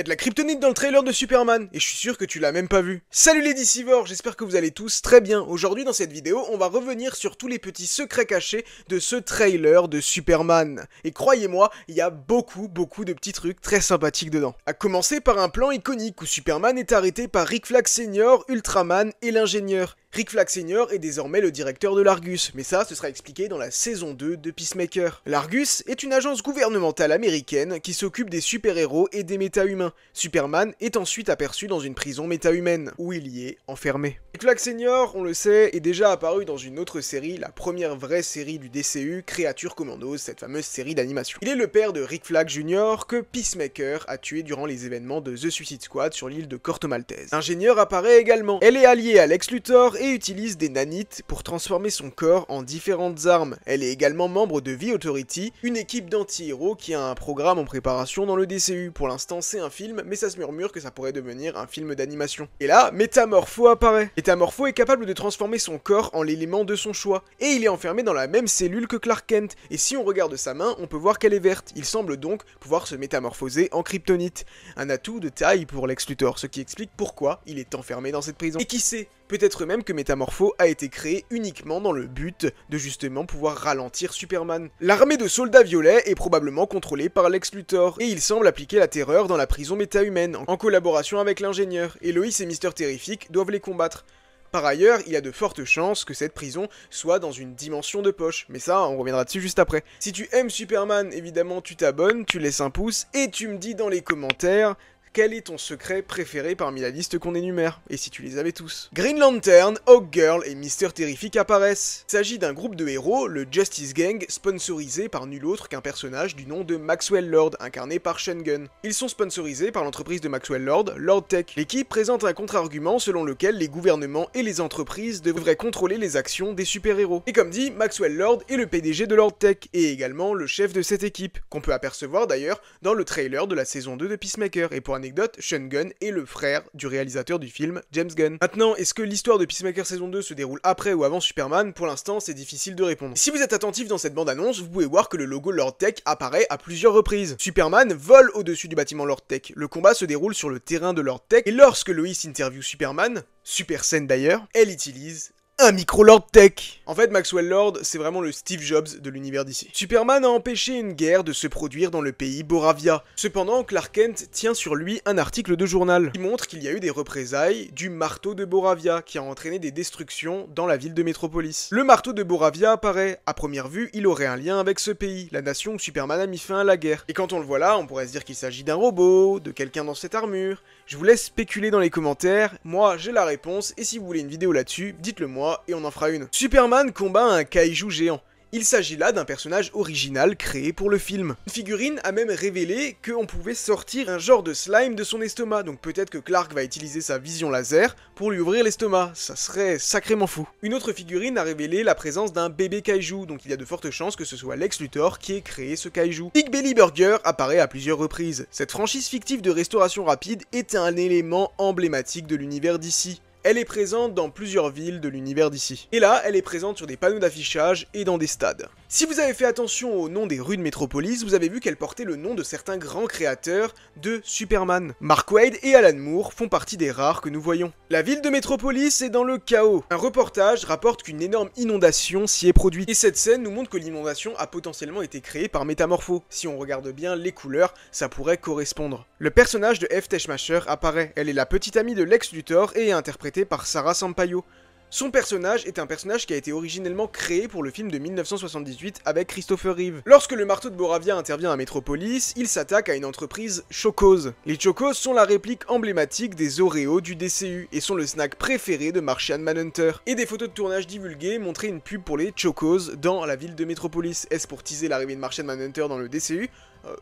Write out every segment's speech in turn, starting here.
de la kryptonite dans le trailer de Superman, et je suis sûr que tu l'as même pas vu. Salut les Dicivores, j'espère que vous allez tous très bien. Aujourd'hui dans cette vidéo, on va revenir sur tous les petits secrets cachés de ce trailer de Superman. Et croyez-moi, il y a beaucoup de petits trucs très sympathiques dedans. À commencer par un plan iconique où Superman est arrêté par Rick Flag Sr., Ultraman et l'ingénieur. Rick Flag Sr. est désormais le directeur de l'Argus, mais ça, ce sera expliqué dans la saison 2 de Peacemaker. L'Argus est une agence gouvernementale américaine qui s'occupe des super-héros et des méta-humains. Superman est ensuite aperçu dans une prison méta-humaine, où il y est enfermé. Rick Flag Sr., on le sait, est déjà apparu dans une autre série, la première vraie série du DCU, Creature Commandos, cette fameuse série d'animation. Il est le père de Rick Flag Jr. que Peacemaker a tué durant les événements de The Suicide Squad sur l'île de Corto Maltese. L'ingénieur apparaît également. Elle est alliée à Lex Luthor et utilise des nanites pour transformer son corps en différentes armes. Elle est également membre de The Authority, une équipe d'anti-héros qui a un programme en préparation dans le DCU. Pour l'instant c'est un film, mais ça se murmure que ça pourrait devenir un film d'animation. Et là, Métamorpho apparaît. Métamorpho est capable de transformer son corps en l'élément de son choix, et il est enfermé dans la même cellule que Clark Kent, et si on regarde sa main, on peut voir qu'elle est verte. Il semble donc pouvoir se métamorphoser en kryptonite. Un atout de taille pour Lex Luthor, ce qui explique pourquoi il est enfermé dans cette prison. Et qui sait, peut-être même que Métamorpho a été créé uniquement dans le but de justement pouvoir ralentir Superman. L'armée de soldats violets est probablement contrôlée par Lex Luthor, et il semble appliquer la terreur dans la prison méta-humaine, en collaboration avec l'ingénieur, et Lois et Mister Terrific doivent les combattre. Par ailleurs, il y a de fortes chances que cette prison soit dans une dimension de poche, mais ça, on reviendra dessus juste après. Si tu aimes Superman, évidemment, tu t'abonnes, tu laisses un pouce, et tu me dis dans les commentaires quel est ton secret préféré parmi la liste qu'on énumère, et si tu les avais tous. Green Lantern, Hawkgirl et Mister Terrific apparaissent. Il s'agit d'un groupe de héros, le Justice Gang, sponsorisé par nul autre qu'un personnage du nom de Maxwell Lord, incarné par Sean Gunn. Ils sont sponsorisés par l'entreprise de Maxwell Lord, Lord Tech. L'équipe présente un contre-argument selon lequel les gouvernements et les entreprises devraient contrôler les actions des super-héros. Et comme dit, Maxwell Lord est le PDG de Lord Tech, et également le chef de cette équipe, qu'on peut apercevoir d'ailleurs dans le trailer de la saison 2 de Peacemaker, et pour anecdote, Sean Gunn est le frère du réalisateur du film, James Gunn. Maintenant, est-ce que l'histoire de Peacemaker saison 2 se déroule après ou avant Superman? Pour l'instant, c'est difficile de répondre. Si vous êtes attentif dans cette bande-annonce, vous pouvez voir que le logo Lord Tech apparaît à plusieurs reprises. Superman vole au-dessus du bâtiment Lord Tech. Le combat se déroule sur le terrain de Lord Tech, et lorsque Lois interviewe Superman, super scène d'ailleurs, elle utilise un micro Lord Tech. En fait, Maxwell Lord, c'est vraiment le Steve Jobs de l'univers d'ici. Superman a empêché une guerre de se produire dans le pays Boravia. Cependant, Clark Kent tient sur lui un article de journal qui montre qu'il y a eu des représailles du marteau de Boravia qui a entraîné des destructions dans la ville de Metropolis. Le marteau de Boravia apparaît. À première vue, il aurait un lien avec ce pays, la nation où Superman a mis fin à la guerre. Et quand on le voit là, on pourrait se dire qu'il s'agit d'un robot, de quelqu'un dans cette armure. Je vous laisse spéculer dans les commentaires. Moi, j'ai la réponse, et si vous voulez une vidéo là-dessus, dites-le moi et on en fera une. Superman combat un kaiju géant. Il s'agit là d'un personnage original créé pour le film. Une figurine a même révélé qu'on pouvait sortir un genre de slime de son estomac, donc peut-être que Clark va utiliser sa vision laser pour lui ouvrir l'estomac, ça serait sacrément fou. Une autre figurine a révélé la présence d'un bébé kaiju, donc il y a de fortes chances que ce soit Lex Luthor qui ait créé ce kaiju. Big Belly Burger apparaît à plusieurs reprises. Cette franchise fictive de restauration rapide est un élément emblématique de l'univers d'ici. Elle est présente dans plusieurs villes de l'univers d'ici. Et là, elle est présente sur des panneaux d'affichage et dans des stades. Si vous avez fait attention au nom des rues de Metropolis, vous avez vu qu'elle portait le nom de certains grands créateurs de Superman. Mark Waid et Alan Moore font partie des rares que nous voyons. La ville de Metropolis est dans le chaos. Un reportage rapporte qu'une énorme inondation s'y est produite. Et cette scène nous montre que l'inondation a potentiellement été créée par Métamorpho. Si on regarde bien les couleurs, ça pourrait correspondre. Le personnage de F. Teshmacher apparaît. Elle est la petite amie de Lex Luthor et est interprétée par Sarah Sampaio. Son personnage est un personnage qui a été originellement créé pour le film de 1978 avec Christopher Reeve. Lorsque le marteau de Boravia intervient à Metropolis, il s'attaque à une entreprise Chocos. Les Chocos sont la réplique emblématique des Oreos du DCU et sont le snack préféré de Martian Manhunter. Et des photos de tournage divulguées montraient une pub pour les Chocos dans la ville de Metropolis. Est-ce pour teaser l'arrivée de Martian Manhunter dans le DCU?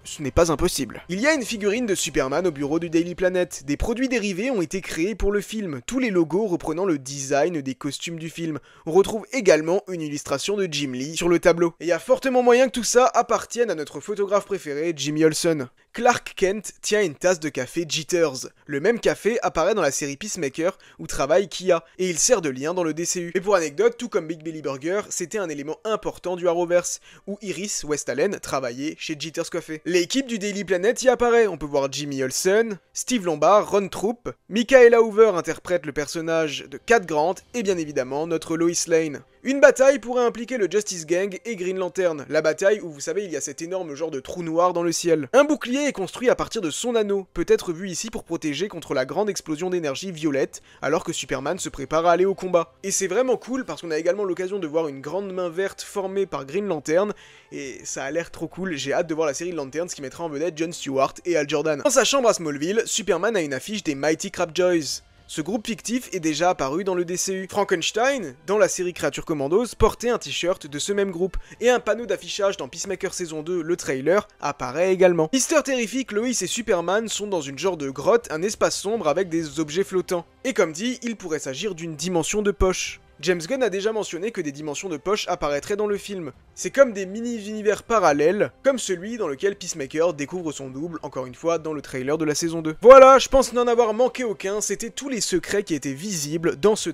Ce n'est pas impossible. Il y a une figurine de Superman au bureau du Daily Planet. Des produits dérivés ont été créés pour le film, tous les logos reprenant le design des costumes du film. On retrouve également une illustration de Jim Lee sur le tableau. Et il y a fortement moyen que tout ça appartienne à notre photographe préféré, Jimmy Olsen. Clark Kent tient une tasse de café Jitters. Le même café apparaît dans la série Peacemaker où travaille Kia, et il sert de lien dans le DCU. Et pour anecdote, tout comme Big Belly Burger, c'était un élément important du Arrowverse, où Iris Westalen travaillait chez Jitters Coffee. L'équipe du Daily Planet y apparaît, on peut voir Jimmy Olsen, Steve Lombard, Ron Troop, Michaela Hoover interprète le personnage de Cat Grant, et bien évidemment notre Lois Lane. Une bataille pourrait impliquer le Justice Gang et Green Lantern, la bataille où vous savez il y a cet énorme genre de trou noir dans le ciel. Un bouclier est construit à partir de son anneau, peut-être vu ici pour protéger contre la grande explosion d'énergie violette, alors que Superman se prépare à aller au combat. Et c'est vraiment cool parce qu'on a également l'occasion de voir une grande main verte formée par Green Lantern, et ça a l'air trop cool, j'ai hâte de voir la série Lanterns qui mettra en vedette Jon Stewart et Hal Jordan. Dans sa chambre à Smallville, Superman a une affiche des Mighty Crabjoys. Ce groupe fictif est déjà apparu dans le DCU. Frankenstein, dans la série Creature Commandos, portait un t-shirt de ce même groupe, et un panneau d'affichage dans Peacemaker saison 2, le trailer, apparaît également. Mister Terrific, Lois et Superman sont dans une genre de grotte, un espace sombre avec des objets flottants. Et comme dit, il pourrait s'agir d'une dimension de poche. James Gunn a déjà mentionné que des dimensions de poche apparaîtraient dans le film. C'est comme des mini-univers parallèles, comme celui dans lequel Peacemaker découvre son double, encore une fois, dans le trailer de la saison 2. Voilà, je pense n'en avoir manqué aucun, c'était tous les secrets qui étaient visibles dans ce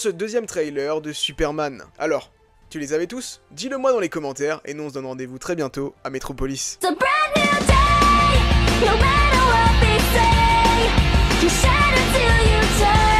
deuxième trailer de Superman. Alors, tu les avais tous? Dis-le moi dans les commentaires, et nous on se donne rendez-vous très bientôt à Metropolis. No matter what they say, you shout until you turn.